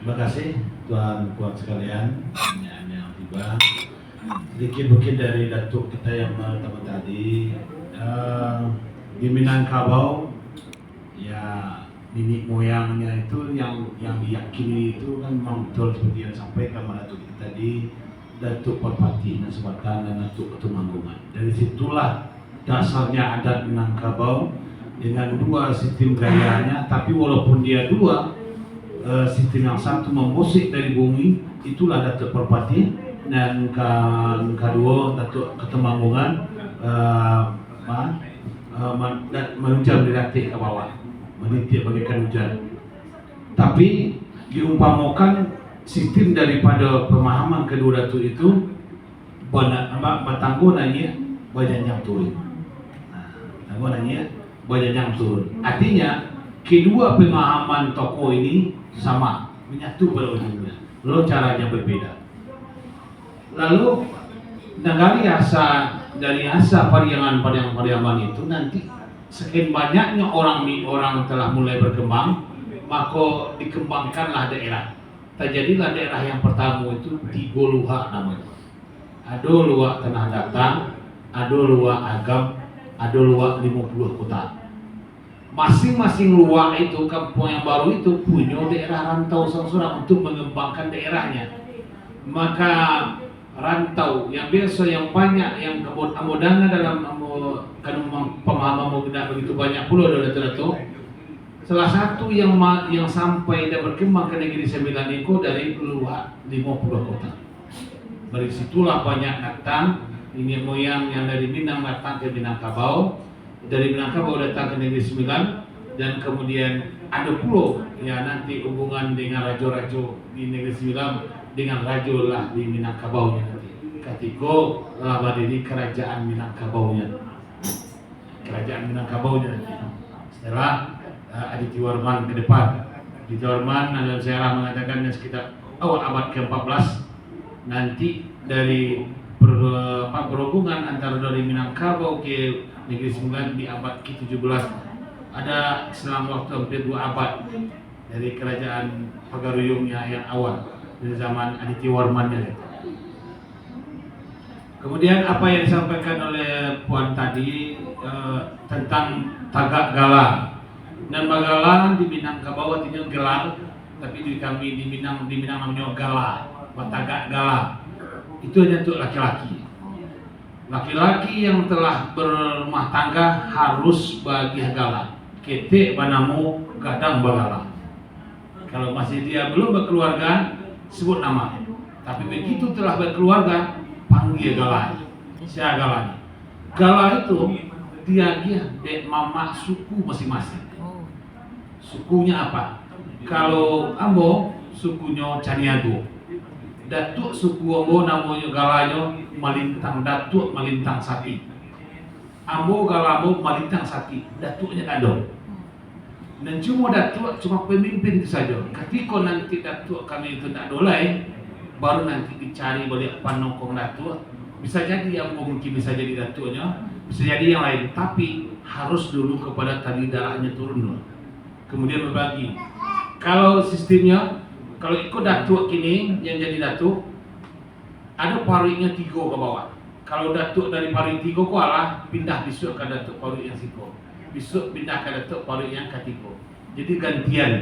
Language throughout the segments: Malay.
Terima kasih tuan sekalian yang tiba. Sedikit mungkin dari datuk kita yang pertama tadi di Minangkabau, ya nenek moyangnya itu yang diyakini itu kan memang betul seperti yang disampaikan oleh datuk kita tadi, Datuk Perpati Nasebatan dan Datuk Ketumanggungan. Dari situlah dasarnya adat Minangkabau dengan dua sistem gayanya, tapi walaupun dia dua sistem yang satu memusik dari bumi, itulah Datuk Perpati, dan kedua Datuk Ketumanggungan menunjang diratik ke bawah, menitik bagaikan hujan. Tapi diumpamakan sistem daripada pemahaman kedua datuk itu bertangguh nanya banyak turun. Tangguh nanya banyak turun. Artinya kedua pemahaman tokoh ini sama, menyatu pada ujungnya. Lalu caranya berbeda. Lalu dari asa pariaman itu nanti sekian banyaknya orang telah mulai berkembang, maka dikembangkanlah daerah. Terjadilah daerah yang pertama itu Tiga Luhak namanya. Ada luak Tanah Datar, ada luak Agam, ada luak 50 kota. Masing-masing luak itu, kampung yang baru itu punya daerah rantau seorang untuk mengembangkan daerahnya. Maka rantau yang biasa yang banyak yang kemudahan dalam pemahaman tidak begitu banyak pula datuk. Salah satu yang sampai dan berkembang ke negeri Sembilan itu dari luar 50 kota. Dari situlah banyak datang ini moyang yang dari Minang datang ke Minangkabau, dari Minangkabau datang ke negeri Sembilan, dan kemudian ada pulau ya nanti hubungan dengan raja-raja di negeri Sembilan dengan raja lah di Minangkabau nanti. Ketika berdiri kerajaan Minangkabau-nya. Kerajaan Minangkabau-nya nanti. Setelah Adityawarman ke depan. Adityawarman dalam sejarah mengatakan sekitar awal abad ke-14 nanti dari berhubungan antara dari Minangkabau ke negeri Sembilan di abad ke-17 ada selang waktu hampir 2 abad dari kerajaan Pagaruyungnya yang awal dari zaman Adityawarman. Kemudian apa yang disampaikan oleh Puan tadi tentang Tagak Galah. Dan Bagalan di Minangkabau artinya gelar, tapi di kami di Minang namanya Galah, Tagak Galah. Itu hanya untuk laki-laki. Laki-laki yang telah berumah tangga harus bagi galah. Ketik banamu gadang bagalah. Kalau masih dia belum berkeluarga, sebut nama. Tapi begitu telah berkeluarga, panggil galah. Siapa galah? Galah itu dia dek mama suku masing-masing. Sukunya apa? Kalau Ambo, sukunya Caniago. Datuk suku Ambo namanya galanya Malintang Datuk Malintang Sati. Ambo galamo Malintang Sati. Datuknya ada. Dan cuma datuk cuma pemimpin itu saja. Ketika nanti datuk kami itu tak dolai, baru nanti dicari balik panokong datuk. Bisa jadi yang mungkin bisa jadi datuknya, bisa jadi yang lain. Tapi harus dulu kepada tali darahnya turun dulu. Kemudian berbagi. Kalau sistemnya, kalau ikut datuk kini yang jadi datuk, ada paruiknya 3 ke bawah. Kalau datuk dari paruik 3 ke alah, pindah besok ke datuk paruik yang 3. Besok pindah ke datuk paruik yang ke-3. Jadi gantian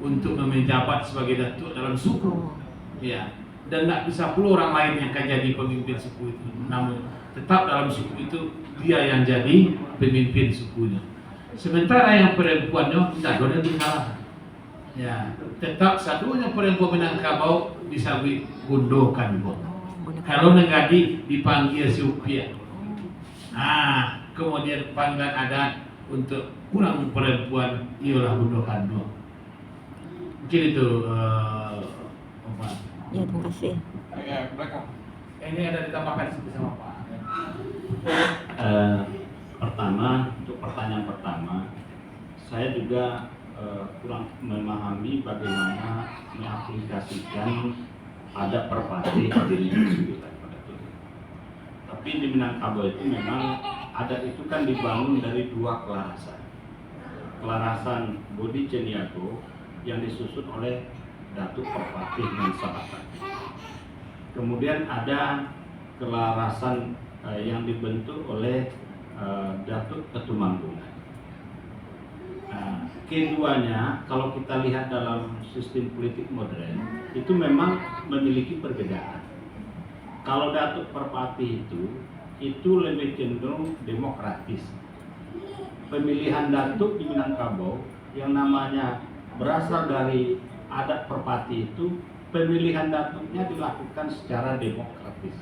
untuk menjabat sebagai datuk dalam suku. Ya. Dan tak bisa pula orang lain yang akan jadi pemimpin suku itu. Namun tetap dalam suku itu dia yang jadi pemimpin sukunya. Sementara yang perempuannya tidak boleh tinggal. Ya, tetap satunya perempuan Minangkabau bisa digundokan. Kalau negadi dipanggil Supia. Nah, kemudian panggilan adat untuk kurang perempuan ialah gundokan. Mungkin itu Pak. Ya, terima kasih. Ini ada ditambahkan sama Pak. Pertama, untuk pertanyaan pertama, saya juga kurang memahami bagaimana mengaplikasikan adat Perpati di negeri Sembilan pada itu. Tapi di Minangkabau itu memang adat itu kan dibangun dari 2 kelarasan. Kelarasan Bodi Ceniago yang disusun oleh Datuk Perpati dan Sahabat. Kemudian ada kelarasan yang dibentuk oleh Datuk Ketumanggungan. Nah, keduanya kalau kita lihat dalam sistem politik modern itu memang memiliki perbedaan. Kalau Datuk Perpati itu lebih cenderung demokratis. Pemilihan datuk di Minangkabau yang namanya berasal dari adat Perpati itu, pemilihan datuknya dilakukan secara demokratis.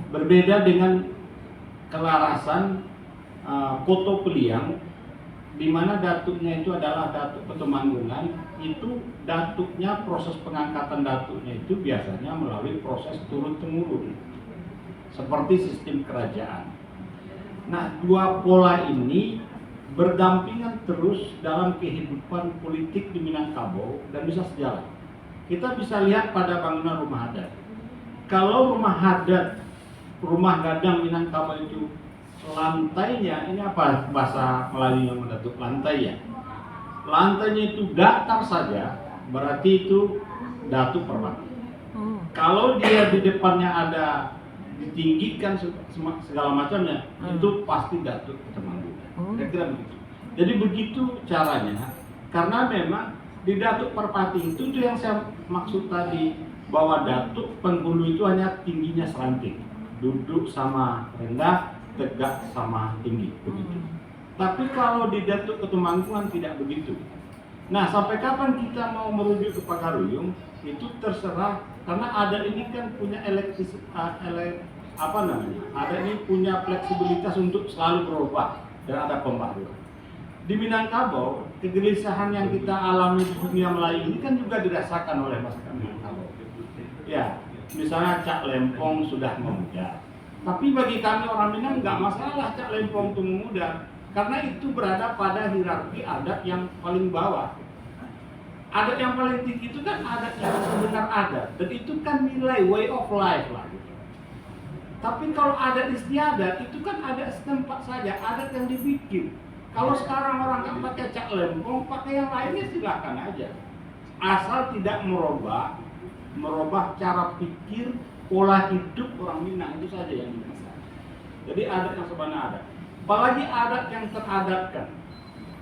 Berbeda dengan kelarasan Koto Peliang, di mana datuknya itu adalah Datuk Ketumanggungan. Itu datuknya, proses pengangkatan datuknya itu biasanya melalui proses turun-temurun, seperti sistem kerajaan. Nah, dua pola ini berdampingan terus dalam kehidupan politik di Minangkabau dan bisa sejalan. Kita bisa lihat pada bangunan rumah adat. Kalau rumah adat, rumah gadang Minangkabau itu lantainya, ini apa bahasa Melayu yang mendatuk lantai ya? Lantainya itu datar saja, berarti itu Datuk Perpati. Kalau dia di depannya ada ditinggikan segala macamnya, itu pasti Datuk Ketumanggungan. Kira-kira begitu. Jadi begitu caranya, karena memang di Datuk Perpati itu yang saya maksud tadi, bahwa Datuk penghulu itu hanya tingginya seranting, duduk sama rendah, tegak sama tinggi, begitu. Tapi kalau di Datuk Ketumanggungan tidak begitu. Nah, sampai kapan kita mau merujuk ke Pagaruyung itu terserah, karena adat ini kan punya adat ini punya fleksibilitas untuk selalu berubah dan ada pembaharuan. Di Minangkabau, kegelisahan yang kita alami di dunia Melayu ini kan juga dirasakan oleh masyarakat Minangkabau. Ya, misalnya Cak Lempong sudah memudar. Tapi bagi kami orang Minang nggak masalah Cak Lempong itu memudar, karena itu berada pada hierarki adat yang paling bawah. Adat yang paling tinggi itu kan adat yang sebenar adat, dan itu kan nilai way of life lah. Gitu. Tapi kalau adat istiadat itu kan adat setempat saja, adat yang dibikin. Kalau sekarang orang nggak pakai Cak Lempong, pakai yang lainnya silakan aja, asal tidak merubah cara pikir, pola hidup orang Minang, itu saja yang bisa. Jadi adat yang sebenarnya ada. Apalagi adat yang teradatkan.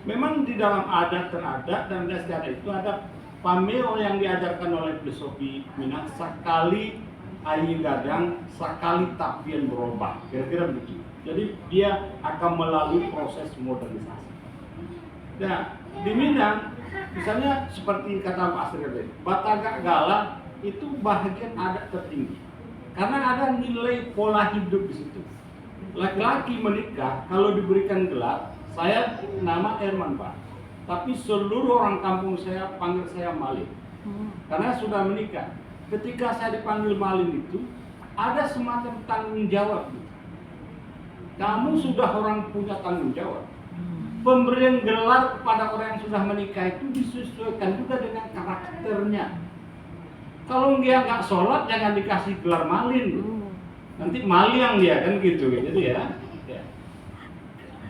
Memang di dalam adat teradat dan istiadat itu ada pameo yang diajarkan oleh filosofi Minang, sakali ayi gadang, sakali tapian berubah. Kira-kira begitu. Jadi dia akan melalui proses modernisasi. Nah, di Minang, misalnya seperti kata Pak Asri tadi, Batagak Gala itu bagian adat tertinggi. Karena ada nilai pola hidup di situ. Laki-laki menikah, kalau diberikan gelar, saya nama Herman Pak, tapi seluruh orang kampung saya panggil saya Malin, karena sudah menikah. Ketika saya dipanggil Malin itu, ada semacam tanggung jawab. Kamu sudah orang punya tanggung jawab. Pemberian gelar kepada orang yang sudah menikah itu disesuaikan juga dengan karakternya. Kalau dia nggak sholat, jangan dikasih gelar Malin. Nanti maliang dia kan gitu ya.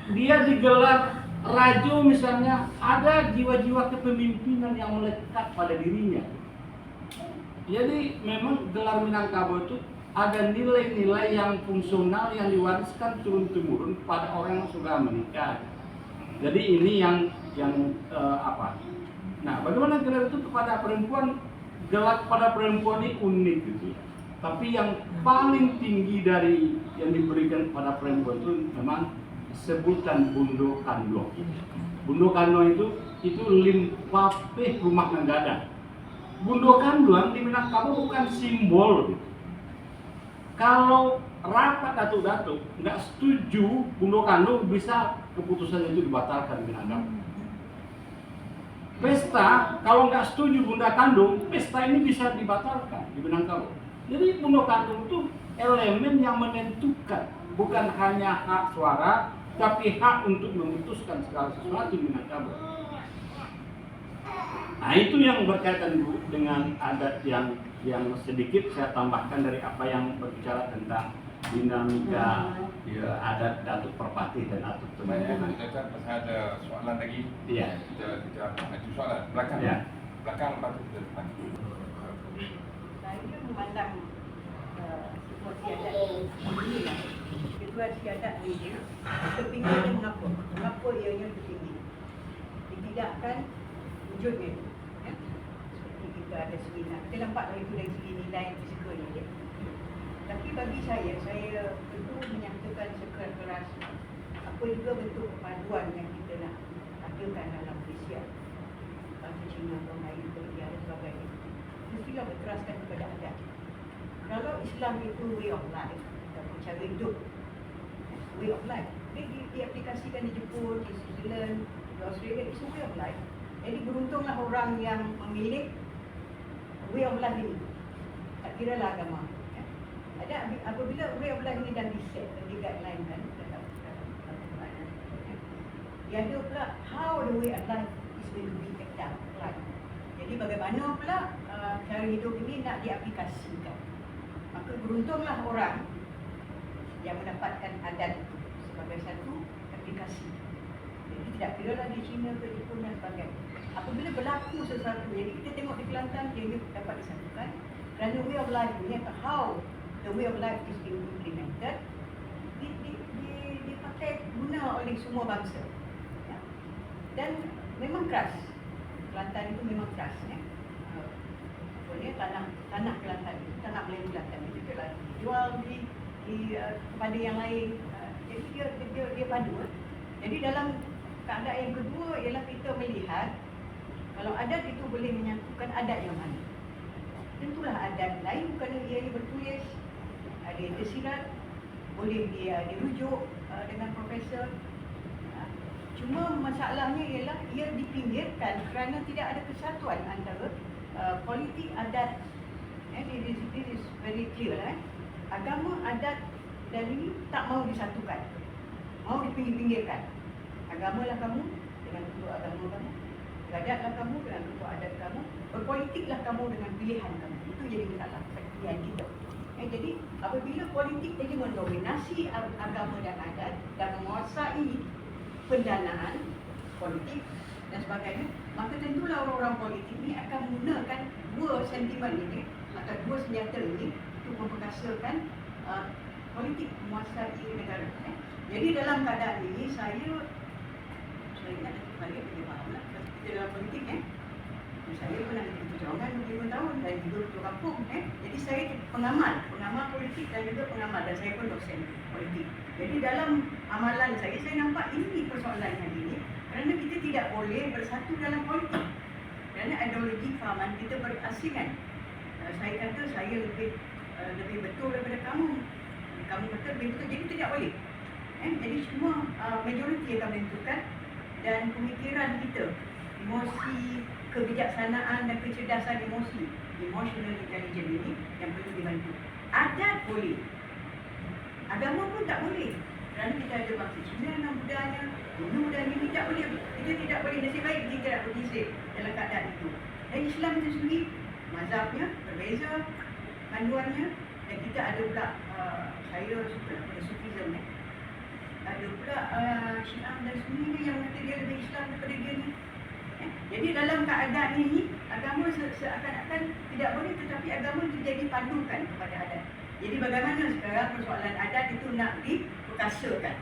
Dia digelar Rajo misalnya, ada jiwa-jiwa kepemimpinan yang melekat pada dirinya. Jadi memang gelar Minangkabau itu ada nilai-nilai yang fungsional yang diwariskan turun-temurun pada orang yang sudah menikah. Jadi ini yang apa? Nah, bagaimana gelar itu kepada perempuan? Gelar pada perempuan ini unik gitu. Tapi yang paling tinggi dari yang diberikan kepada perempuan itu memang sebutan Bundo Kandlo. Bundo Kandlo itu limpapeh rumah nenggadang. Bundo Kandlo di Minangkabau bukan simbol gitu. Kalau rapat datuk-datuk nggak setuju Bundo Kandlo, bisa keputusan itu dibatalkan di Minangkabau. Pesta, kalau nggak setuju Bunda Kandung, pesta ini bisa dibatalkan di Minangkabau. Jadi Bundo Kandung itu elemen yang menentukan, bukan hanya hak suara, tapi hak untuk memutuskan segala sesuatu di Minangkabau. Nah, itu yang berkaitan dengan adat yang sedikit saya tambahkan dari apa yang berbicara tentang dinamika adat Datuk Perpati dan Datuk Ketumanggungan. Saya ada soalan lagi. Iya. Kita maju soalan belakang. Ya. belakang lepas tu ke depan. Saya memandang situasi adat ini lah. Situasi adat ini kepinginnya mengapa? Mengapa ianya bertinggi? Ditidakkan wujudnya. Ya? Seperti kita ada seminar. Kita nampaklah itu dari segi nilai fisikalnya. Ya? Tapi bagi saya itu menyatakan sekeras-keras apa juga bentuk kepaduan yang kita nak adakan dalam Malaysia. Bangsa Cina, orang lain, India dan sebagainya. Mestilah berteraskan kepada adat. Kalau Islam itu way of life, ataupun cara hidup, way of life, dia diaplikasikan di Jepun, di Switzerland, di Australia, it's a way of life. Jadi beruntunglah orang yang memilih way of life ini. Tak kira lah agama. Ya. Ada apabila way of life ini dah di-set dan di-guideline kan dalam Al-Quran. Ya. Dia ada pula how the way of life is going to be applied. Jadi bagaimana pula cara hidup ini nak diaplikasikan. Maka beruntunglah orang yang mendapatkan adat itu sebagai satu aplikasi. Jadi tidak kira lah di China ke Jepun dan sebagainya. Apabila berlaku sesuatu, jadi kita tengok di Kelantan dia dapat disatukan. Kerana way of life ni, how the way of life is being implemented, dipakai guna oleh semua bangsa. Ya. Dan memang keras. Kelantan itu memang keras. Ya. Tanah Kelantan itu, tanah Melayu Kelantan itu telah dijual kepada yang lain. Jadi dia padu. Jadi dalam keadaan yang kedua ialah kita melihat kalau adat itu boleh menyatukan adat yang mana. Tentulah adat lain kerana ia bertulis, ada yang tersirat, boleh dia dirujuk dengan profesor. Cuma masalahnya ialah ia dipinggirkan kerana tidak ada kesatuan antara politik adat. This is very clear lah. Agama, adat dan ini tak mau disatukan, mau dipinggir-pinggirkan. Agamalah kamu dengan bentuk agama kamu, adatlah kamu dengan bentuk adat kamu, berpolitiklah kamu dengan pilihan kamu. Itu jadi masalah pilihan kita. Jadi apabila politik jadi mendominasi agama dan adat dan menguasai pendanaan politik dan sebagainya, maka tentulah orang-orang politik ini akan menggunakan dua sentimen ini atau dua senjata ini untuk memperkasakan politik menguasai negara. Jadi dalam keadaan ini saya ingat balik dia faham lah kita dalam politik saya pernah di perjuangan 5 tahun dan juga ketua kampung jadi saya pengamal politik dan juga pengamal dan saya pun dosen politik. Jadi dalam amalan saya nampak ini persoalan yang ini kerana kita tidak boleh bersatu dalam politik kerana ideologi fahaman kita berasingan. Saya kata saya lebih betul daripada kamu kata lebih betul, jadi tidak boleh. Jadi semua majoriti akan menentukan dan pemikiran kita, emosi, kebijaksanaan dan kecerdasan emosi, emotional intelligence ini yang perlu dibantu. Adat boleh, agama pun tak boleh. Kerana kita ada bangsa Cina dan budaya, bunuh dan ini tak boleh. Kita tidak boleh, nasib baik kita tidak berdizik dalam keadaan itu. Dan Islam itu sendiri, mazhabnya berbeza, panduannya, dan kita ada pula, saya suka pada Sufism ada pula Syiah dan Sunni yang kata dia lebih Islam daripada dia ni. Jadi dalam keadaan ini, agama seakan-akan tidak boleh, tetapi agama itu jadi padukan kepada adat. Jadi bagaimana sekarang persoalan adat itu nak diperkasakan?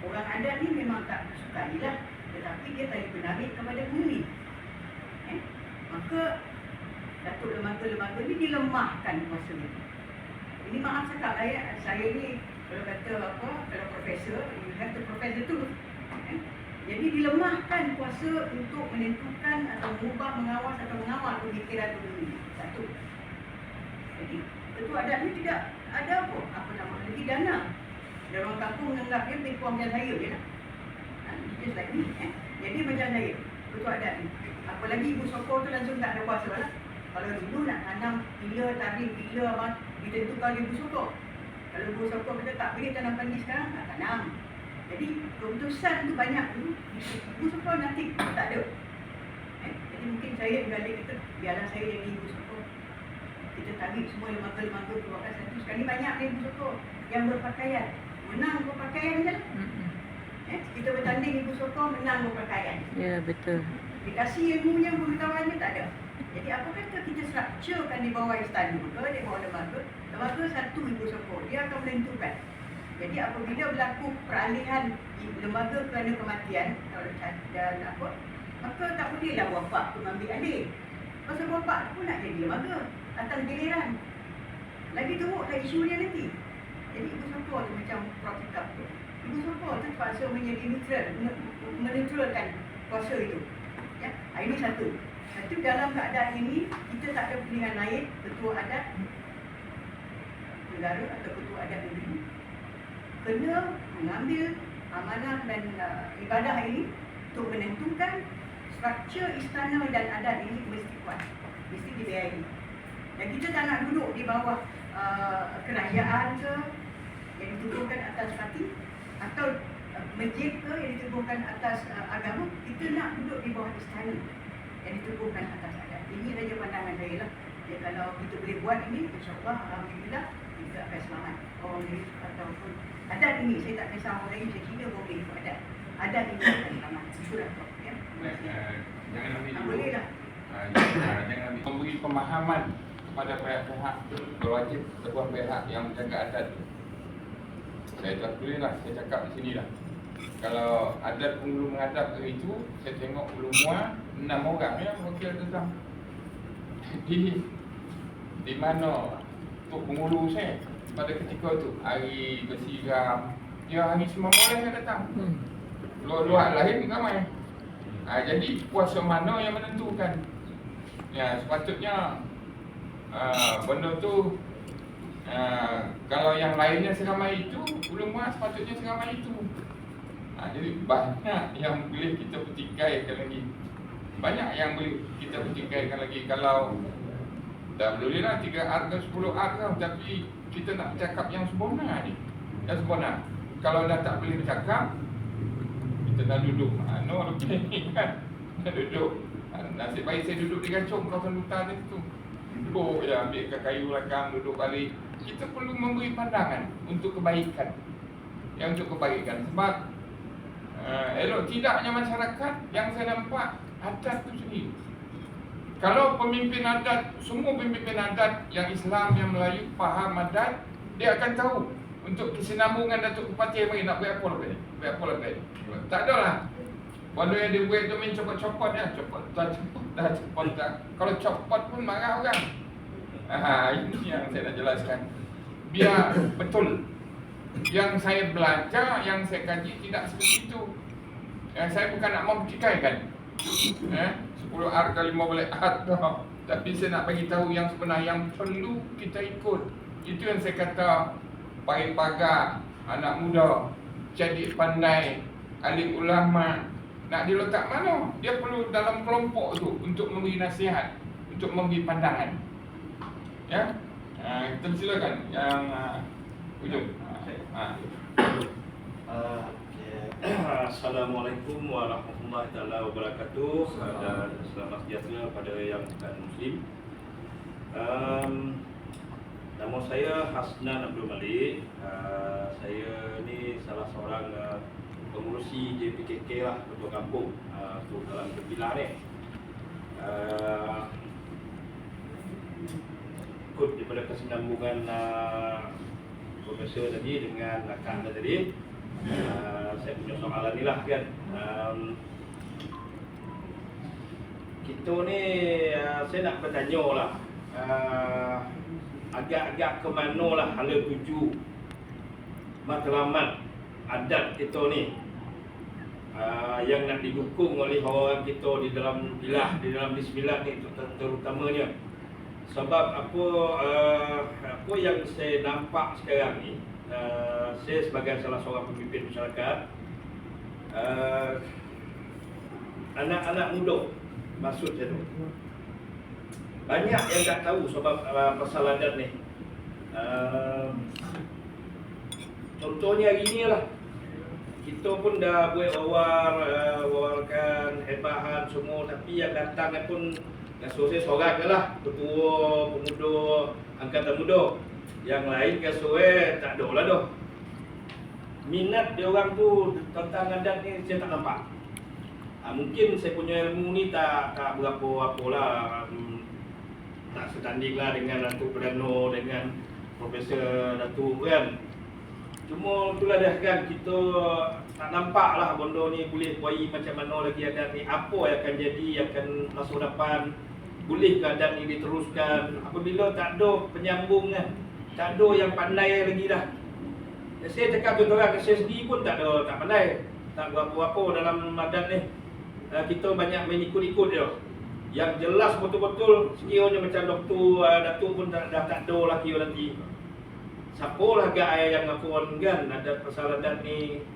Orang adat ni memang tak sukai lah, tetapi dia tak penarik kepada bumi. Maka datuk lembaga-lembaga ni dilemahkan kuasa ni. Ini maaf cakap lah saya ni kalau kata apa, kalau profesor, you have to professor tu. Jadi dilemahkan kuasa untuk menentukan atau mengubah, mengawas atau mengawal pemikiran bumi. Satu. Jadi ketua adat ni tidak ada apa nama lagi dana. Dan orang kampung menganggap dia lebih kurang macam saya je lah. Just like ni. Jadi macam saya, ketua adat ni. Apalagi ibu sokong tu langsung tak ada kuasa lah. Kalau dulu nak tanam bila tabik, bila apa, ditentukan ibu sokong. Kalau ibu sokong kata tak boleh tanam padi sekarang, tak tanam. Jadi keputusan tu banyak tu, ibu sokong nanti tak ada. Jadi mungkin saya balik kata, biarlah saya jadi ibu sokong. Kita tarik semua lembaga-lembaga keluarkan satu. Sekarang ni banyak ibu sokong yang berpakaian. Menang berpakaian je lah. Kita bertanding ibu sokong, menang berpakaian. Ya, betul. dikasih ilmunya, pengetahuannya tak ada. Jadi apa kata kita structurekan di bawah istana ke, di bawah lembaga satu ibu sokong, dia akan menentukan. Jadi apabila berlaku peralihan lembaga kerana kematian dan apa, maka tak bolehlah wafak tu ambil alih. Pasal wafak pun nak jadi lembaga atas giliran. Lagi teruklah isu dia nanti. Jadi ibu sokong tu macam Prof cakap tu, ibu sokong tu terpaksa menjadi neutral, meneutralkan kuasa itu. Ya, ini satu. Dalam keadaan ini kita tak ada pilihan lain, ketua adat negara atau ketua adat negeri kena mengambil amanah dan ibadah ini untuk menentukan struktur istana dan adat ini mesti kuat, mesti dibiayai. Dan kita tak nak duduk di bawah kerajaan ke yang ditubuhkan atas parti atau masjid ke yang ditubuhkan atas agama. Kita nak duduk di bawah istana yang ditubuhkan atas adat. Ini saja pandangan saya lah. Ya, kalau kita boleh buat ini, insyaAllah, alhamdulillah, kita akan selamat. Orang ini ataupun adat ini, saya tak kisah orang lain, saya kira boleh ikut adat. Adat ini akan selamat. Itulah Prof. Ya. Jangan ambil dulu. Boleh lah. Jangan ambil. Memberi pemahaman kepada pihak-pihak berwajib ataupun pihak yang menjaga adat. Saya tak boleh lah, saya cakap di sini lah. Kalau adat penghulu menghadap ke itu, saya tengok Ulu Muar 6 orang yang wakil tentang. Jadi di mana Tok Penghulu saya pada ketika itu hari bersiram, dia hari semua boleh yang datang. Luar-luar lain ramai. Jadi kuasa mana yang menentukan? Ya, sepatutnya benda tu kalau yang lainnya seramai itu, Ulu Muar sepatutnya seramai itu. Jadi banyak yang boleh kita pertikaikan lagi. Banyak yang boleh kita pertikaikan lagi. Kalau dah boleh lah 3 art ke 10 art ke, tapi kita nak cakap yang sempurna ni. Yang sempurna. Kalau dah tak boleh bercakap, kita dah duduk. No lebih ni kan. Dah duduk. Nasib baik saya duduk di Gancong kawasan hutan itu. Duduk je, ambil kayu belakang, duduk balik. Kita perlu memberi pandangan untuk kebaikan. Yang untuk kebaikan. Sebab elok tidaknya masyarakat yang saya nampak adat tu sendiri. Kalau pemimpin adat, semua pemimpin adat yang Islam, yang Melayu faham adat, dia akan tahu untuk kesinambungan Datuk Bupati mari nak buat apa lepas ni. Buat apa lepas ni. Tak ada lah. Benda yang dia buat tu main copot-copot ya, copot tak. Kalau copot pun marah orang. Ini yang saya nak jelaskan. Biar betul. Yang saya belajar, yang saya kaji tidak seperti itu. Saya bukan nak mempertikaikan 10 art ke 15 art dah. Tapi saya nak bagi tahu yang sebenar yang perlu kita ikut. Itu yang saya kata, baik pagar, anak muda, cerdik pandai, alim ulama, nak diletak mana? Dia perlu dalam kelompok tu untuk memberi nasihat, untuk memberi pandangan. Ya, kita silakan yang ujung. Assalamualaikum warahmatullahi wabarakatuh, dan selamat sejahtera pada yang bukan Muslim. Nama saya Hasnan Abdul Malik. Saya ni salah seorang pengurusi JPKK lah, ketua kampung untuk dalam Kepilah ni. Ikut daripada kesinambungan Profesor tadi dengan rakan tadi, saya punya soalan ni lah kan. Kita ni saya nak bertanya lah, agak-agak ke mana lah hala tuju matlamat adat kita ni yang nak didukung oleh orang kita di dalam bilah, di dalam bismillah ni terutamanya. Sebab apa yang saya nampak sekarang ni, saya sebagai salah seorang pemimpin masyarakat, anak-anak muda, maksud saya tu, banyak yang tak tahu sebab pasal adat ni. Contohnya hari ni lah, kita pun dah buat wawarkan hebahan semua, tapi yang datang pun kasut saya seorang je lah, ketua pemuda angkatan muda. Yang lain kasut tak ada lah dah. Minat dia orang tu tentang adat ni saya tak nampak. Mungkin saya punya ilmu ni tak berapa apalah, tak setanding lah dengan Datuk Perdana, dengan Profesor Datuk kan. Cuma itulah dah kan, kita tak nampak lah benda ni boleh buai macam mana lagi adat ni. Apa yang akan jadi, akan masa depan. Boleh ke adat ni diteruskan apabila tak ada penyambung kan. Tak ada yang pandai lagi dah. Saya cakap tu orang, saya sendiri pun tak pandai. Tak berapa-apa dalam adat ni. Kita banyak main ikut-ikut je. Yang jelas betul-betul sekiranya macam Doktor Datuk pun dah tak ada lah kira nanti. Siapalah guys yang ngakon kan ada pasal adat ni.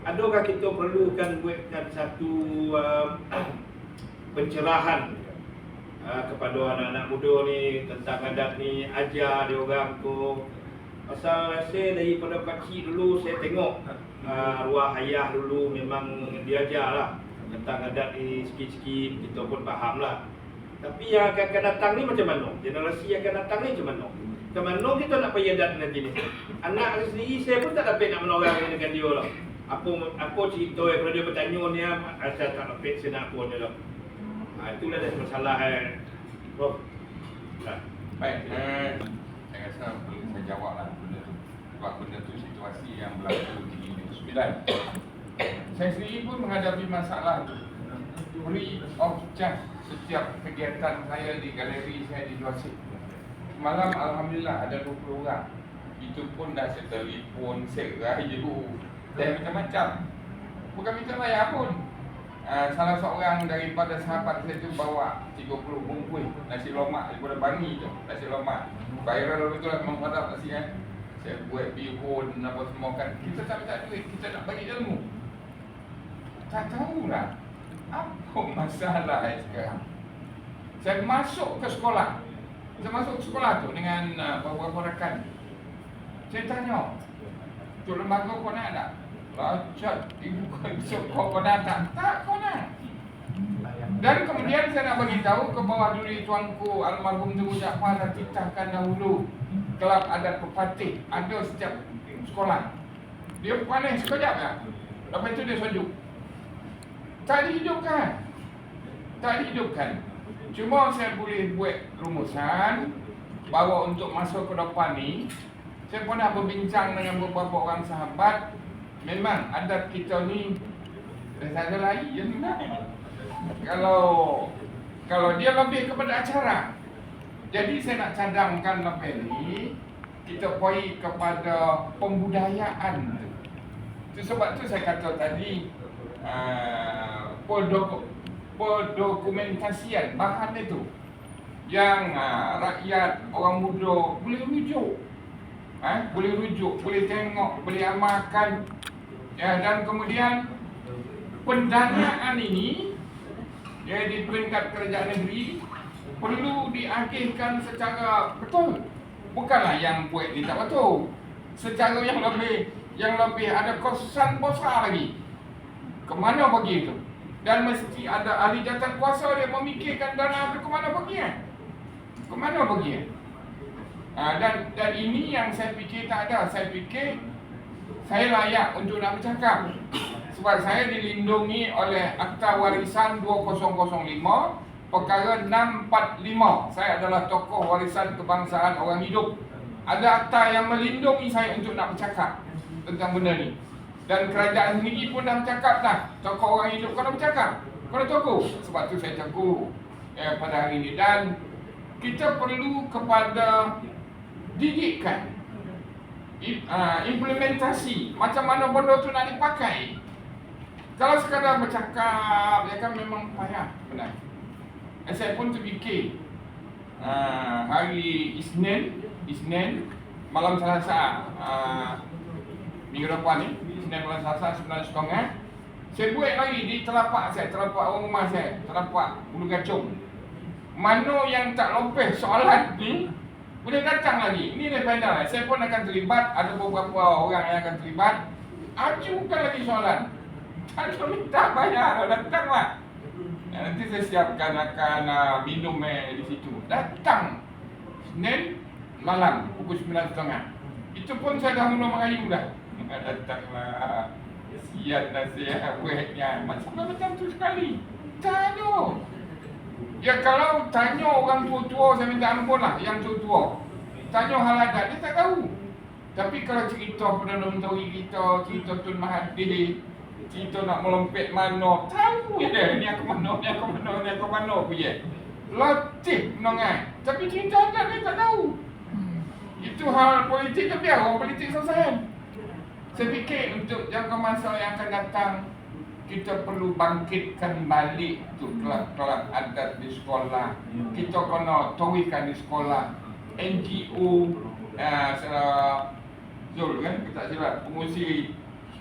Adakah kita perlukan buatkan satu pencerahan kepada anak-anak muda ni tentang adat ni, ajar dia orang tu. Pasal saya daripada kecil dulu saya tengok arwah ayah dulu memang diajar lah tentang adat ni sikit-sikit, kita pun faham lah. Tapi yang akan datang ni macam mana? Generasi yang akan datang ni macam mana? Macam mana kita nak payah adat nanti ni? Anak sendiri saya pun tak dapat nak menorang dengan dia lah. Apa cerita kalau dia bertanya ni, saya tak dapat saya nak pun dia lah. Itulah dah masalah Prof. Baik, saya rasa perlu saya jawab lah benda tu. Sebab benda tu situasi yang berlaku di Negeri Sembilan. Saya sendiri pun menghadapi masalah tu. Free of charge setiap kegiatan saya di galeri saya di Luar Sik. Semalam Alhamdulillah ada 20 orang. Itu pun dah saya telefon, saya rayu dan macam-macam. Bukan minta bayar pun. Salah seorang daripada sahabat saya tu bawa 30 bungkus nasi lemak daripada Bangi tu. Nasi lemak viral betul lah, memang padam nasi kan. Saya buat bihun apa semua kan. Kita tak minta duit, kita nak bagi ilmu. Tak tahulah apa masalah sekarang. Saya masuk ke sekolah. Saya masuk ke sekolah tu dengan beberapa rakan. Saya tanya, tu lembaga kau nak tak? Lacak, ibu kau nak tak? Tak, kau nak. Dan kemudian saya nak bagi tahu ke bawah duri tuanku almarhum Tengku Jaafar dah titahkan dahulu kelab adat pepatih ada setiap sekolah. Dia panas sekejap ya. Lepas itu dia sejuk. Tak dihidupkan. Tak dihidupkan. Cuma saya boleh buat rumusan bahawa untuk masuk ke depan ni, saya pernah berbincang dengan beberapa orang sahabat. Memang adat kita ni dah ada lagi je nak. Kalau dia lebih kepada acara. Jadi saya nak cadangkan lebih ni, kita pergi kepada pembudayaan. Itu sebab tu saya kata tadi pendokumentasian bahan itu yang rakyat, orang muda boleh rujuk, boleh tengok, boleh amalkan ya. Dan kemudian pendanaan ini ya di peringkat kerajaan negeri perlu diagihkan secara betul. Bukanlah yang buat ni tak betul, secara yang lebih ada kesan besar lagi. Kemana pergi itu? Dan mesti ada ahli jawatan kuasa dia memikirkan dana itu kemana pergi Kemana pergi dan ini yang saya fikir tak ada. Saya fikir saya layak untuk nak bercakap. Sebab saya dilindungi oleh Akta Warisan 2005 perkara 645. Saya adalah tokoh warisan kebangsaan orang hidup. Ada akta yang melindungi saya untuk nak bercakap tentang benda ni. Dan kerajaan sendiri pun dah bercakap dah, tokoh orang hidup kau dah bercakap, kau dah teguh. Sebab tu saya teguh pada hari ini. Dan kita perlu kepada didikan implementasi macam mana benda tu nak dipakai. Kalau sekadar bercakap, ya kan memang payah benar. Saya pun terfikir hari Isnin malam Selasa minggu depan ni, Isnin malam Selasa 9.30, saya buat lagi di telapak orang rumah saya, telapak Ulu Gacung. Mana yang tak lopeh soalan ni boleh datang lagi. Ini dah final. Saya pun akan terlibat, ada beberapa orang yang akan terlibat. Ajukan lagi soalan. Tak minta bayar, datanglah. Nanti saya siapkan akan minum di situ. Datang Senin malam pukul 9.30. Itu pun saya dah mula merayu dah. Datanglah. Kesian nasihat buatnya. Macam tu sekali. Tanya. Ya kalau tanya orang tua-tua, saya minta ampun lah yang tua-tua. Tanya hal adat, dia tak tahu. Tapi kalau cerita Perdana Menteri kita, cerita Tun Mahathir, cerita nak melompet mana, tahu je ni aku mana, ni aku mana, ni aku mana punya. Latih menongai. Tapi cerita adat dia tak tahu. Itu hal politik kan biar orang politik selesai. Saya fikir untuk jangka masa yang akan datang, kita perlu bangkitkan balik tu kelab-kelab adat di sekolah. Kita kena tawikan di sekolah. NGO Zul kan, kita tak silap, pengusi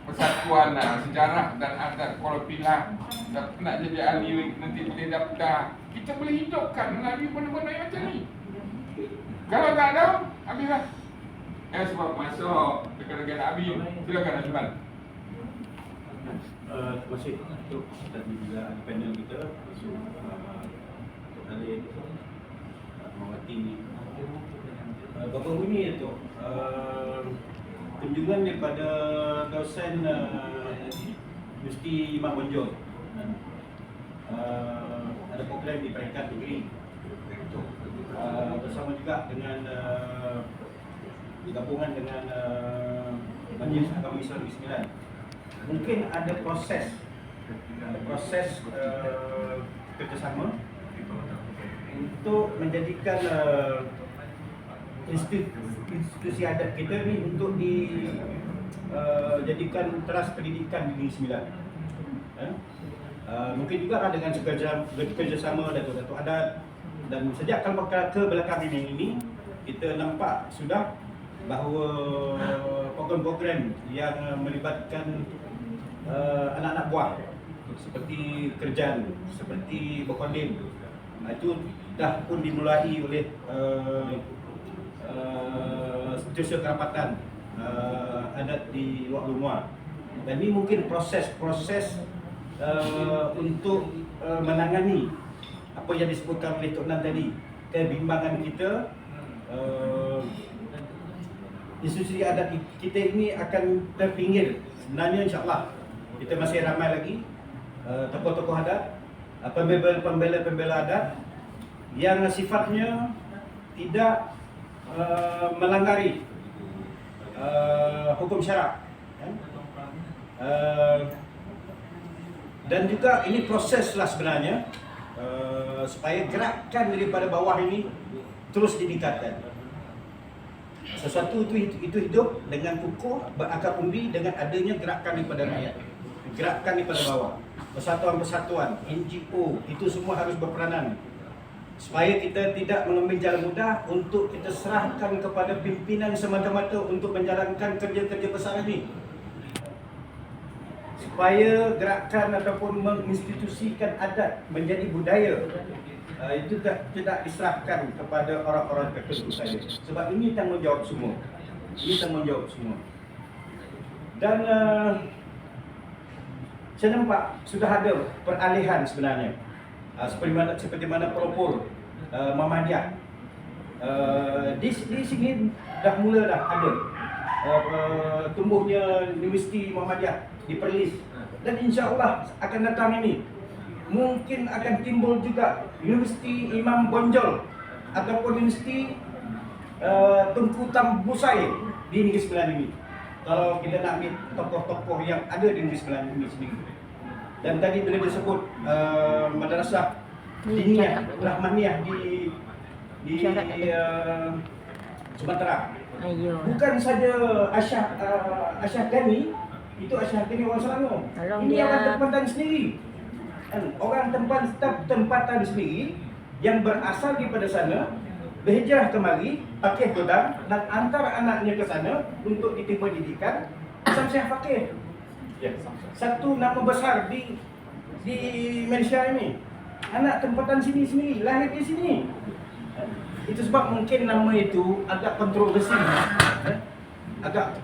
persatuan sejarah dan adat Kuala Pilah. Nak jadi ahli nanti boleh daftar. Kita boleh hidupkan melalui benda-benda yang macam ni. Kalau tak ada, habislah. Sebab masa dekat-dekat nak habis. Silakan Azman. Terima kasih untuk tadi juga panel kita Untuk Khalid Mawati Bapa bunyi itu kunjungan daripada dosen Universiti Imam Bonjol ada program di peringkat negeri bersama juga dengan gabungan dengan Majlis Agama Islam Negeri Sembilan. Mungkin ada proses kerjasama untuk menjadikan institusi adat kita ni untuk dijadikan teras pendidikan di Negeri Sembilan. Mungkin juga dengan kerjasama datuk-datuk adat, dan sejak kebelakangan ini kita nampak sudah bahawa program-program yang melibatkan anak-anak buah seperti kerjaan, seperti berkondim, itu dah pun dimulai oleh setiausaha kerapatan adat di Luar Lumua. Dan ini mungkin proses-proses untuk menangani apa yang disebutkan oleh Tok Nan tadi, kebimbangan kita. Institusi adat kita ini akan terpinggir. Sebenarnya insya-Allah kita masih ramai lagi tokoh-tokoh adat, pembela-pembela adat yang sifatnya tidak melanggari hukum syarak. Dan juga ini proseslah sebenarnya supaya gerakan daripada bawah ini terus ditingkatkan. Sesuatu itu hidup dengan kukuh, berakar umbi dengan adanya gerakan daripada rakyat, gerakan daripada bawah, persatuan-persatuan, NGO, itu semua harus berperanan supaya kita tidak mengambil jalan mudah untuk kita serahkan kepada pimpinan semata-mata untuk menjalankan kerja-kerja besar ini. Supaya gerakan ataupun menginstitusikan adat menjadi budaya, itu tidak diserahkan kepada orang-orang tertentu saja. Sebab ini tanggungjawab semua. Ini tanggungjawab semua. Dan saya nampak sudah ada peralihan sebenarnya. Seperti mana pelopor Muhammadiyah. Di sini dah mula dah ada tumbuhnya Universiti Muhammadiyah di Perlis. Dan insya-Allah akan datang ini mungkin akan timbul juga Universiti Imam Bonjol ataupun Universiti Tunku Tambusai di Negeri Sembilan ini. Kalau kita nak ambil tokoh-tokoh yang ada di Negeri Sembilan ini sendiri. Dan tadi bila disebut madrasah diniyah rahmaniyah di Sumatera. Bukan saja Asyah Ghani, itu Asyah Ghani orang Selangor. Ini orang tempatan sendiri. Orang tempatan sendiri yang berasal daripada sana, berhijrah kemari, pakai godang dan antar anaknya ke sana untuk diterima didikan. Samsyah Fakih, satu nama besar di Malaysia ini. Anak tempatan sini sendiri, lahir di sini. Itu sebab mungkin nama itu agak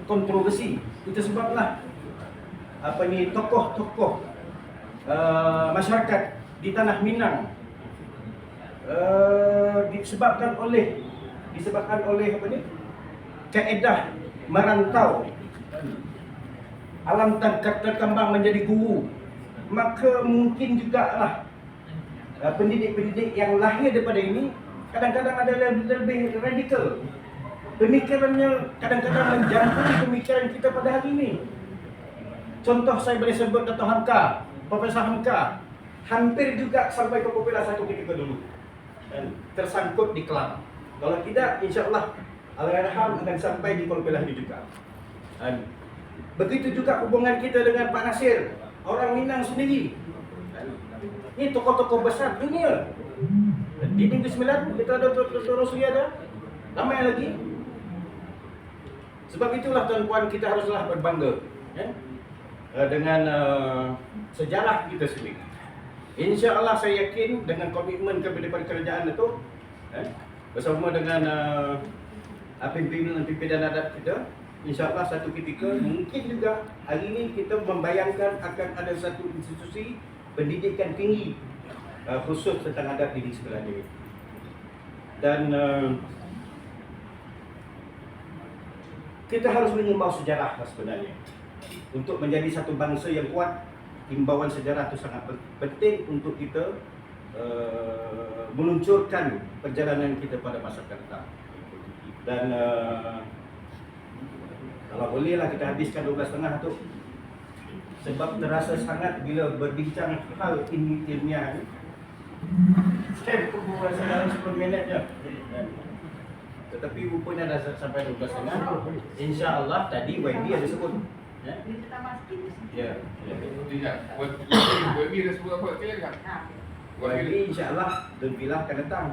kontroversi. Itu sebablah tokoh-tokoh masyarakat di tanah Minang disebabkan oleh kaedah merantau alam terkembang menjadi guru, maka mungkin jugalah pendidik-pendidik yang lahir daripada ini kadang-kadang ada lebih radikal. Pemikirannya kadang-kadang menjangkau pemikiran kita pada hari ini. Contoh saya boleh sebut Dr. Hamka, Profesor Hamka, hampir juga sampai ke popular satu ketika dulu. Dan tersangkut di Kelang. Kalau tidak, insya-Allah Allahyarham akan sampai di popular ini juga. Dan begitu juga hubungan kita dengan Pak Nasir, orang Minang sendiri. Ini tokoh-tokoh besar dunia. Di Negeri Sembilan kita ada Dr. Rosli ada, ramai lagi. Sebab itulah tuan-puan kita haruslah berbangga ya, dengan sejarah kita sendiri. Insya-Allah saya yakin dengan komitmen kepada kerajaan itu bersama dengan pimpinan adat kita, insya-Allah satu ketika mungkin juga hari ini kita membayangkan akan ada satu institusi pendidikan tinggi khusus tentang adat di sebelah ini. Dan kita harus mengimbau sejarah sebenarnya. Untuk menjadi satu bangsa yang kuat, imbauan sejarah itu sangat penting untuk kita meluncurkan perjalanan kita pada masa akan datang. Dan kalau bolehlah kita habiskan 12.30 tu. Sebab terasa sangat bila berbincang hal ilmiah ni. Saya perbualan dalam 10 minit je. Tetapi rupanya dah sampai 12.30. InsyaAllah tadi YB ada sebut. Ya. Dia tambah sikit. Ya. Tidak. Buat dah sebut apa kali kan? YB insyaAllah dan bila akan datang.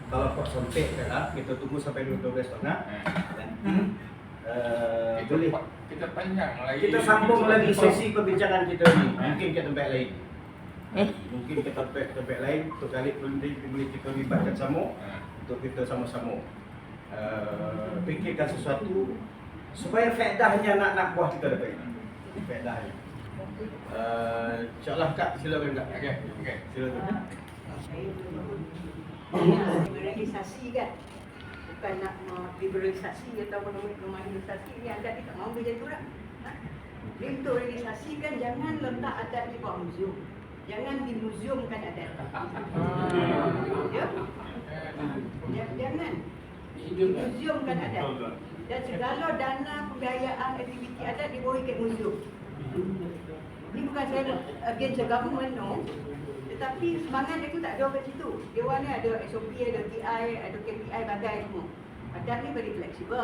Kalau kau sampai kan, kita tunggu sampai 12.30. Boleh. Kita panjang lagi. Kita sambung lagi sesi perbincangan kita ni. Mungkin ke tempat lain. Mungkin ke tempat lain. Untuk kali boleh kita libatkan sama untuk kita sama-sama fikirkan sesuatu supaya faedahnya nak buah kita dapat. Faedahnya. InsyaAllah Kak, silakan Kak. Okey. Silakan. Liberalisasi kan, bukan nak liberalisasi ataupun normalisasi ni adat ni tak mahu macam tu lah. Dia untuk realisasi kan jangan letak adat di bawah muzium. Jangan dimuziumkan adat. Ya? Jangan dimuziumkan adat. Dan segala dana pembiayaan aktiviti adat dibawa ke muzium. Ini bukan saya against the government, no. Tetapi semangat dia tu tak jauh kat situ. Dia ni ada SOP, ada TI, ada KPI, bagai semua. Adat ni very flexible.